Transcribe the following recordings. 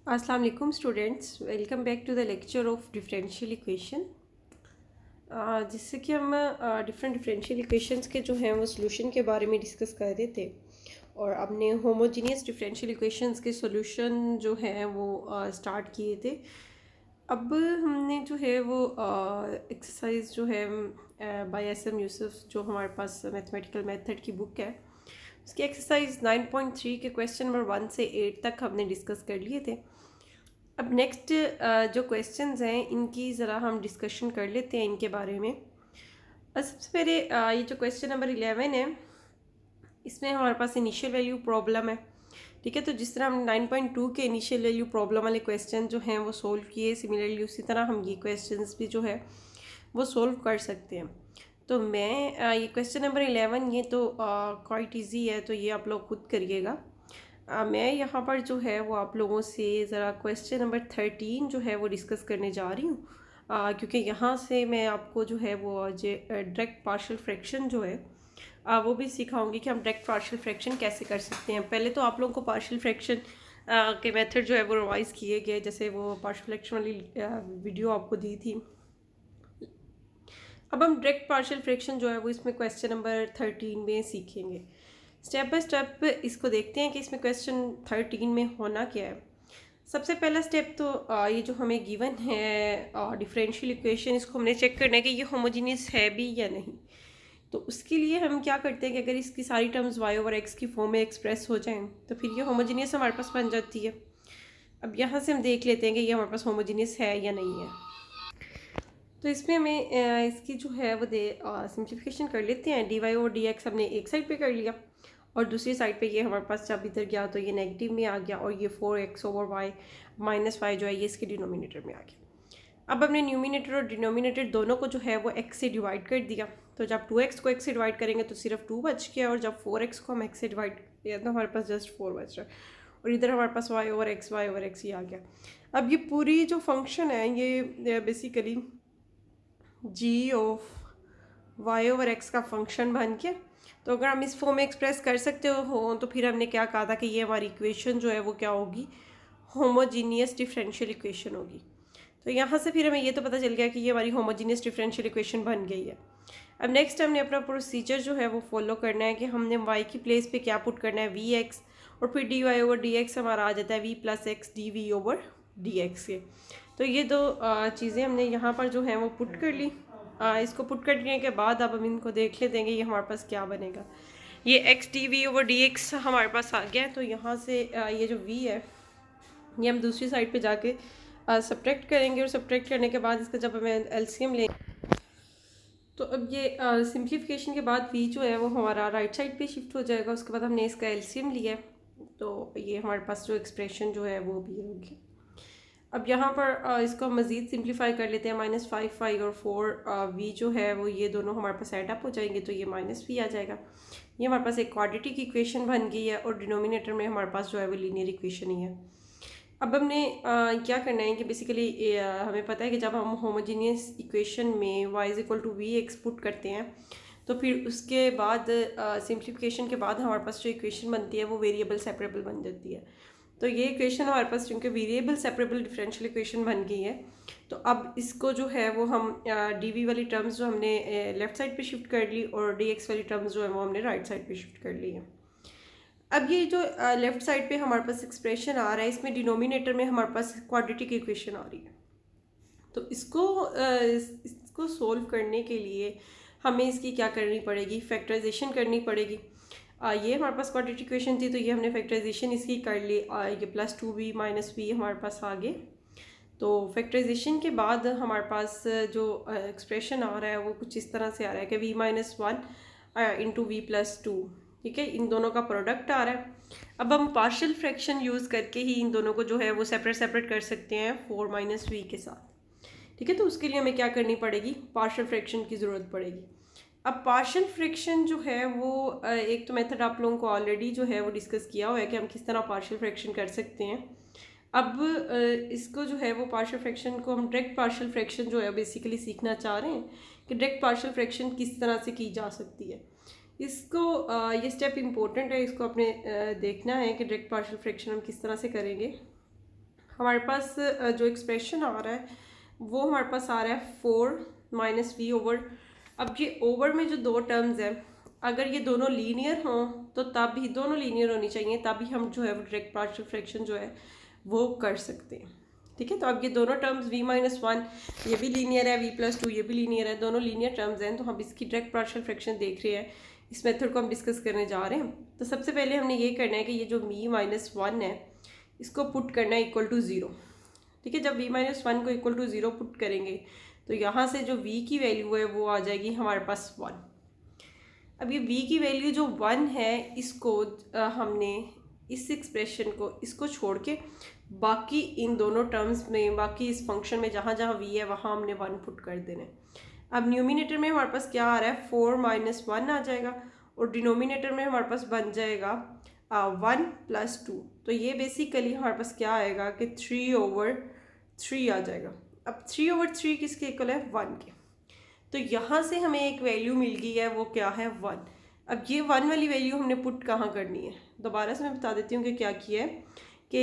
अस्सलाम वालेकुम students, welcome back to the lecture of differential equation. जिससे कि हम डिफरेंट डिफरेंशियल इक्वेशंस के जो हैं वो सोल्यूशन के बारे में डिस्कस कर रहे थे और अपने होमोजीनियस डिफरेंशियल इक्वेशंस के सोल्यूशन जो हैं वो स्टार्ट किए थे। अब हमने जो है वो एक्सरसाइज जो है बाय एस.एम. यूसुफ, जो हमारे पास मैथमेटिकल मेथड की बुक है, उसकी एक्सरसाइज 9.3 के क्वेश्चन नंबर 1 से 8 तक हमने डिस्कस कर लिए थे। अब नेक्स्ट जो क्वेश्चंस हैं इनकी ज़रा हम डिस्कशन कर लेते हैं इनके बारे में। सबसे पहले ये जो क्वेश्चन नंबर 11 है, इसमें हमारे पास इनिशियल वैल्यू प्रॉब्लम है। ठीक है, तो जिस तरह हम 9.2 के इनिशियल वैल्यू प्रॉब्लम वाले क्वेश्चन जो हैं वो सोल्व किए, सिमिलरली उसी तरह हम ये क्वेश्चंस भी जो है वो सोल्व कर सकते हैं। तो मैं ये क्वेश्चन नंबर 11 ये तो क्वाइट ईजी है, तो ये आप लोग खुद करिएगा। मैं यहाँ पर जो है वो आप लोगों से ज़रा क्वेश्चन नंबर 13 जो है वो डिस्कस करने जा रही हूँ, क्योंकि यहाँ से मैं आपको जो है वो डायरेक्ट पार्शियल फ्रैक्शन जो है वो भी सिखाऊंगी कि हम डायरेक्ट पार्शियल फ्रैक्शन कैसे कर सकते हैं। पहले तो आप लोगों को पार्शियल फ्रैक्शन के मेथड जो है वो रिवाइज़ किए गए, जैसे वो पार्शियल फ्रैक्शन वाली वीडियो आपको दी थी। अब हम डायरेक्ट पार्शियल फ्रैक्शन जो है वो इसमें क्वेश्चन नंबर 13 में सीखेंगे। स्टेप बाय स्टेप इसको देखते हैं कि इसमें क्वेश्चन 13 में होना क्या है। सबसे पहला स्टेप तो ये जो हमें गिवन है डिफरेंशियल इक्वेशन, इसको हमने चेक करना है कि ये होमोजीनियस है भी या नहीं। तो उसके लिए हम क्या करते हैं कि अगर इसकी सारी टर्म्स y ओवर x की फॉर्म में एक्सप्रेस हो जाएं तो फिर ये होमोजीनियस हमारे पास बन जाती है। अब यहाँ से हम देख लेते हैं कि ये हमारे पास होमोजीनियस है या नहीं है। तो इसमें हमें इसकी जो है वो सिंप्लीफिकेशन कर लेते हैं। dy और dx हमने एक साइड पे कर लिया और दूसरी साइड पे ये हमारे पास जब इधर गया तो ये नेगेटिव में आ गया और ये 4x over y minus Y जो है ये इसके डिनोमिनेटर में आ गया। अब हमने न्यूमिनेटर और डिनोमिनेटर दोनों को जो है वो x से डिवाइड कर दिया। तो जब 2x को x से डिवाइड करेंगे तो सिर्फ 2 बच गया, और जब 4x को हम x से डिवाइड किया तो हमारे पास जस्ट 4 बच रहा है, और इधर हमारे पास y ओवर x ही आ गया। अब ये पूरी जो फंक्शन है ये basically g of y over x का फंक्शन बन के, तो अगर हम इस फॉर्म में एक्सप्रेस कर सकते हो तो फिर हमने क्या कहा था कि ये हमारी इक्वेशन जो है वो क्या होगी, होमोजीनियस डिफरेंशियल इक्वेशन होगी। तो यहाँ से फिर हमें ये तो पता चल गया कि ये हमारी होमोजीनियस डिफरेंशियल इक्वेशन बन गई है। अब नेक्स्ट हमने अपना प्रोसीजर जो है वो फॉलो करना है कि हमने y की प्लेस पे क्या पुट करना है, vx, और फिर dy ओवर dx हमारा आ जाता है v plus x dv over dx के। तो ये दो चीज़ें हमने यहाँ पर जो हैं वो पुट कर ली। इसको पुट करने के बाद अब हम इनको देख लेते हैं कि ये हमारे पास क्या बनेगा। ये x dv ओवर dx हमारे पास आ गया है, तो यहाँ से ये जो v है ये हम दूसरी साइड पे जाके सब्ट्रैक्ट करेंगे, और सब्ट्रैक्ट करने के बाद इसका जब हमें एलसीएम लेंगे तो अब ये सिंप्लीफिकेशन के बाद v जो है वो हमारा राइट साइड पे शिफ्ट हो जाएगा। उसके बाद हमने इसका एलसीएम लिया है, तो ये हमारे पास जो एक्सप्रेशन जो है वो भी होगी। अब यहाँ पर इसको मज़ीद सिंप्लीफाई कर लेते हैं। -5 और 4 v जो है वो ये दोनों हमारे पास एड अप हो जाएंगे, तो ये -v आ जाएगा। ये हमारे पास एक क्वाड्रेटिक इक्वेशन बन गई है, और डिनोमिनेटर में हमारे पास जो है वो लीनियर इक्वेशन ही है। अब हमने क्या करना है कि बेसिकली हमें पता है कि जब हम होमोजीनियस इक्वेशन में y is equal to V X put करते हैं तो फिर उसके बाद सिंप्लीफिकेशन के बाद हमारे पास जो इक्वेशन बनती है वो वेरिएबल सेपरेबल बन जाती है। तो ये इक्वेशन हमारे पास चूँकि वेरिएबल सेपरेबल डिफरेंशियल इक्वेशन बन गई है, तो अब इसको जो है वो हम डी वाली टर्म्स जो हमने लेफ़्ट साइड पे शिफ्ट कर ली, और डी वाली टर्म्स जो है वो हमने राइट साइड पे शिफ्ट कर ली है। अब ये जो लेफ़्ट साइड पे हमारे पास एक्सप्रेशन आ रहा है, इसमें डिनोमिनेटर में हमारे पास क्वाड्रेटिक इक्वेशन आ रही है। तो इसको सोल्व करने के लिए हमें इसकी क्या करनी पड़ेगी, फैक्टराइजेशन करनी पड़ेगी। ये हमारे पास क्वाड्रेटिक इक्वेशन थी, तो ये हमने फैक्टराइजेशन इसकी कर ली। ये +2v -v हमारे पास आ गए। तो फैक्टराइजेशन के बाद हमारे पास जो एक्सप्रेशन आ रहा है वो कुछ इस तरह से आ रहा है कि v-1 इंटू v+2। ठीक है, इन दोनों का प्रोडक्ट आ रहा है। अब हम पार्शियल फ्रैक्शन यूज़ करके ही इन दोनों को जो है वो सेपरेट कर सकते हैं 4 - v के साथ। ठीक है, तो उसके लिए हमें क्या करनी पड़ेगी, पार्शियल फ्रैक्शन की ज़रूरत पड़ेगी। अब पार्शियल फ्रैक्शन जो है वो एक तो मेथड आप लोगों को ऑलरेडी जो है वो डिस्कस किया हुआ है कि हम किस तरह पार्शियल फ्रैक्शन कर सकते हैं। अब इसको जो है वो पार्शियल फ्रैक्शन को हम डायरेक्ट पार्शियल फ्रैक्शन जो है बेसिकली सीखना चाह रहे हैं कि डायरेक्ट पार्शियल फ्रैक्शन किस तरह से की जा सकती है। इसको ये स्टेप इम्पोर्टेंट है, इसको अपने देखना है कि डायरेक्ट पार्शियल फ्रैक्शन हम किस तरह से करेंगे। हमारे पास जो एक्सप्रेशन आ रहा है वो हमारे पास आ रहा है 4 - v ओवर। अब ये ओवर में जो दो टर्म्स हैं, अगर ये दोनों लीनियर हों तो तब भी दोनों लीनियर होनी चाहिए, तभी हम जो है वो डायरेक्ट पार्शियल फ्रैक्शन जो है वो कर सकते हैं। ठीक है, तो अब ये दोनों टर्म्स v-1 ये भी लीनियर है, v+2 ये भी लीनियर है, दोनों लीनियर टर्म्स हैं, तो हम इसकी डायरेक्ट पार्शियल फ्रैक्शन देख रहे हैं। इस मेथड को हम डिस्कस करने जा रहे हैं। तो सबसे पहले हमने ये करना है कि ये जो v-1 है इसको पुट करना है इक्वल टू 0। ठीक है, जब v-1 को इक्वल टू 0 पुट करेंगे तो यहाँ से जो v की वैल्यू है वो आ जाएगी हमारे पास 1। अब ये v की वैल्यू जो 1 है इसको हमने इस एक्सप्रेशन को इसको छोड़ के बाकी इन दोनों टर्म्स में, बाकी इस फंक्शन में जहाँ जहाँ v है वहाँ हमने 1 पुट कर देना है। अब न्यूमिनेटर में हमारे पास क्या आ रहा है, 4 - 1 आ जाएगा, और डिनोमिनेटर में हमारे पास बन जाएगा 1 + 2। तो ये बेसिकली हमारे पास क्या आएगा कि 3/3 आ जाएगा। अब 3/3 किसके इक्वल है, 1 के। तो यहाँ से हमें एक वैल्यू मिल गई है, वो क्या है, 1। अब ये 1 वाली वैल्यू हमने पुट कहाँ करनी है, दोबारा से मैं बता देती हूँ कि क्या किया है कि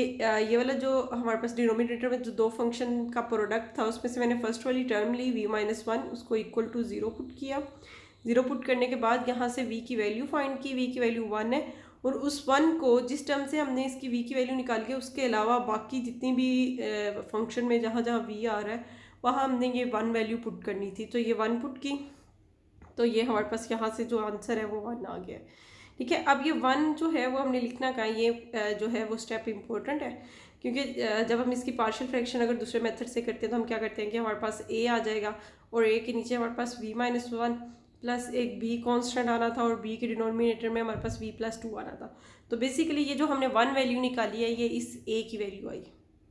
ये वाला जो हमारे पास डिनोमिनेटर में जो दो फंक्शन का प्रोडक्ट था उसमें से मैंने फर्स्ट वाली टर्म ली v-1, उसको इक्वल टू 0 पुट किया। 0 पुट करने के बाद यहाँ से v की वैल्यू फाइंड की, v की वैल्यू 1 है, और उस 1 को जिस टर्म से हमने इसकी v की वैल्यू निकाल के उसके अलावा बाकी जितनी भी फंक्शन में जहाँ जहाँ v आ रहा है वहाँ हमने ये 1 वैल्यू पुट करनी थी। तो ये 1 पुट की, तो ये हमारे पास यहाँ से जो आंसर है वो 1 आ गया है। ठीक है, अब ये 1 जो है वो हमने लिखना कहाँ, ये जो है वो स्टेप इम्पोर्टेंट है, क्योंकि जब हम इसकी पार्शियल फ्रैक्शन अगर दूसरे मेथड से करते हैं तो हम क्या करते हैं कि हमारे पास a आ जाएगा और a के नीचे हमारे पास v-1 प्लस एक b कांस्टेंट आना था और b के डिनोमिनेटर में हमारे पास v+2 आना था। तो बेसिकली ये जो हमने 1 वैल्यू निकाली है ये इस a की वैल्यू आई।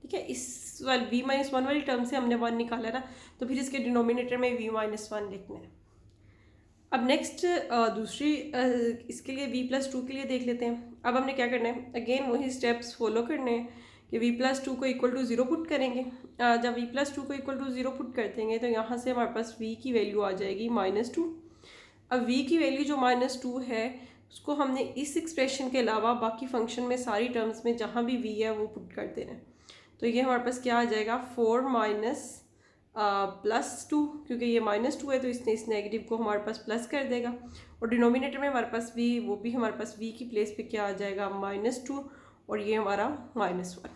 ठीक है, इस वाली v-1 वाली टर्म से हमने 1 निकाला ना, तो फिर इसके डिनोमिनेटर में v-1 लिखना है। अब नेक्स्ट दूसरी इसके लिए v+2 के लिए देख लेते हैं। अब हमने क्या करना है, अगेन वही स्टेप्स फॉलो करने हैं कि v+2 को इक्वल टू 0 पुट करेंगे। जब v+2 को इक्वल टू 0 पुट कर देंगे तो यहाँ से हमारे पास v की वैल्यू आ जाएगी -2। अब v की वैल्यू जो -2 है उसको हमने इस एक्सप्रेशन के अलावा बाकी फंक्शन में सारी टर्म्स में जहाँ भी v है वो पुट कर देना है। तो ये हमारे पास क्या आ जाएगा, 4 +2, क्योंकि ये -2 है तो इसने इस नेगेटिव को हमारे पास प्लस कर देगा, और डिनोमिनेटर में हमारे पास v, वो भी हमारे पास v की प्लेस पे क्या आ जाएगा, -2, और ये हमारा -1।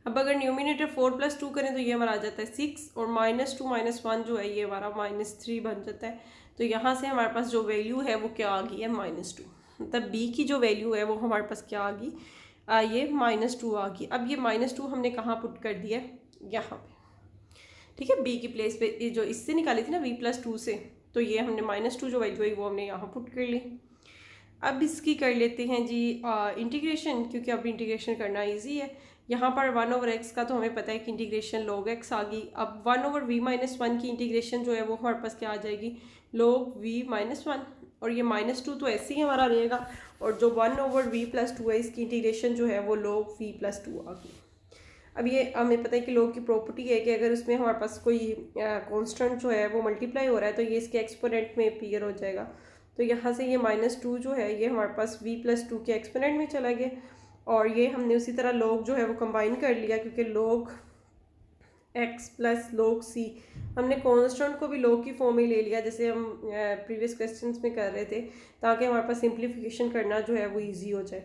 अब अगर न्यूमिनेटर 4 + 2 करें तो ये हमारा आ जाता है 6, और -2 - 1 जो है ये हमारा -3 बन जाता है। तो यहाँ से हमारे पास जो वैल्यू है वो क्या आ गई है, -2। मतलब b की जो वैल्यू है वो हमारे पास क्या आ गई, ये -2 आ गई। अब ये -2 हमने कहाँ पुट कर दिया, यहाँ पे। ठीक है, b की प्लेस पे ये जो इससे निकाली थी ना v+2 से, तो ये हमने -2 जो वैल्यू आई वो हमने यहाँ पुट कर ली। अब इसकी कर लेते हैं जी इंटीग्रेशन, क्योंकि अब इंटीग्रेशन करना इजी है। यहाँ पर 1/x का तो हमें पता है कि इंटीग्रेशन log x आ गई। अब 1/v-1 की इंटीग्रेशन जो है वो हमारे पास क्या आ जाएगी, log v-1, और ये -2 तो ऐसे ही हमारा रहेगा, और जो 1/v+2 है इसकी इंटीग्रेशन जो है वो log v+2 आ गई। अब ये हमें पता है कि log की प्रॉपर्टी है कि अगर उसमें हमारे पास कोई कांस्टेंट जो है वो मल्टीप्लाई हो रहा है तो ये इसके एक्सपोनेंट में अपीयर हो जाएगा। तो यहाँ से ये -2 जो है ये हमारे पास v+2 के एक्सपोनेंट में चला गया, और ये हमने उसी तरह log जो है वो कंबाइन कर लिया, क्योंकि log x plus log c, हमने कांस्टेंट को भी log की फॉर्म में ले लिया जैसे हम प्रीवियस क्वेश्चंस में कर रहे थे, ताकि हमारे पास सिंप्लीफिकेशन करना जो है वो ईजी हो जाए।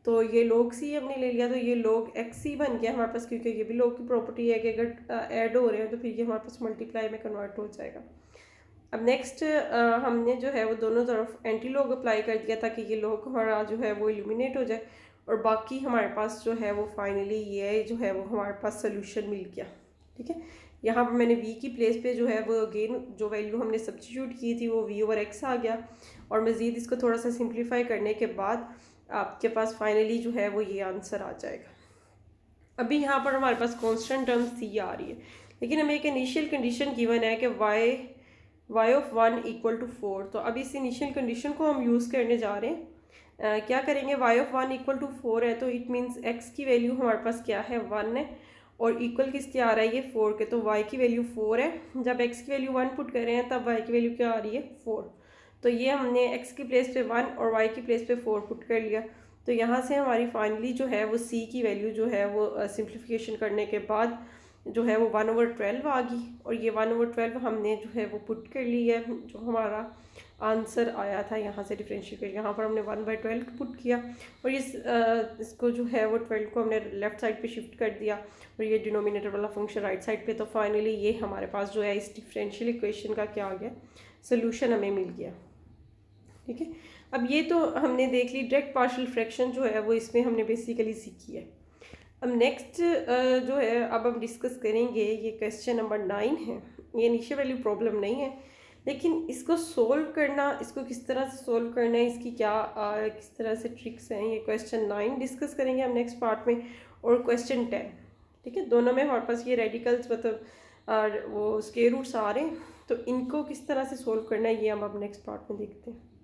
तो ये log c हमने ले लिया, तो ये log xc बन गया हमारे पास, क्योंकि ये भी log की प्रॉपर्टी है कि अगर ऐड हो रहे हैं तो फिर ये हमारे पास मल्टीप्लाई में कन्वर्ट हो जाएगा। अब नेक्स्ट हमने जो है वो दोनों तरफ एंटी log अप्लाई कर दिया ताकि ये log हमारा जो है वो इल्यूमिनेट हो जाए, और बाकी हमारे पास जो है वो फाइनली ये जो है वो हमारे पास सोल्यूशन मिल गया। ठीक है, यहाँ पर मैंने v की प्लेस पे जो है वो अगेन जो वैल्यू हमने सब्स्टिट्यूट की थी वो v/x आ गया, और मज़ीद इसको थोड़ा सा सिंप्लीफाई करने के बाद आपके पास फाइनली जो है वो ये आंसर आ जाएगा। अभी यहाँ पर हमारे पास कांस्टेंट टर्म c आ रही है, लेकिन हमें एक इनिशियल कंडीशन गिवन है कि y(1 = 4)। तो अब इस इनिशियल कंडीशन को हम यूज़ करने जा रहे हैं। क्या करेंगे, y(1 = 4) है तो इट मीन्स x की वैल्यू हमारे पास क्या है, 1 है, और इक्वल किसके आ रहा है, ये 4 के। तो y की वैल्यू 4 है, जब x की वैल्यू 1 पुट कर रहे हैं तब y की वैल्यू क्या आ रही है, 4। तो ये हमने x की प्लेस पे 1 और y की प्लेस पे 4 पुट कर लिया, तो यहाँ से हमारी फाइनली जो है वो सी की वैल्यू जो है वो सिंप्लीफिकेशन करने के बाद जो है वो 1/12 आ गई, और ये 1/12 हमने जो है वो पुट कर ली है। जो हमारा आंसर आया था यहाँ से डिफरेंशिएट, यहाँ पर हमने 1/12 पुट किया, और इसको जो है वो 12 को हमने लेफ़्ट साइड पे शिफ्ट कर दिया, और ये डिनोमिनेटर वाला फंक्शन राइट साइड पे। तो फाइनली ये हमारे पास जो है इस डिफरेंशियल इक्वेशन का क्या आ गया, सोल्यूशन हमें मिल गया। ठीक है, अब ये तो हमने देख ली डायरेक्ट पार्शियल फ्रैक्शन जो है वो इसमें हमने बेसिकली सीखी है। अब नेक्स्ट जो है अब हम डिस्कस करेंगे, ये क्वेश्चन नंबर 9 है। ये इनिशियल वैल्यू प्रॉब्लम नहीं है, लेकिन इसको सोल्व करना, इसको किस तरह से सोल्व करना है, इसकी क्या किस तरह से ट्रिक्स हैं, ये क्वेश्चन 9 डिस्कस करेंगे हम नेक्स्ट पार्ट में, और क्वेश्चन 10। ठीक है, दोनों में हमारे पास ये रेडिकल्स मतलब वो स्क्वायर रूट्स आ रहे हैं, तो इनको किस तरह से सोल्व करना है ये हम अब नेक्स्ट पार्ट में देखते हैं।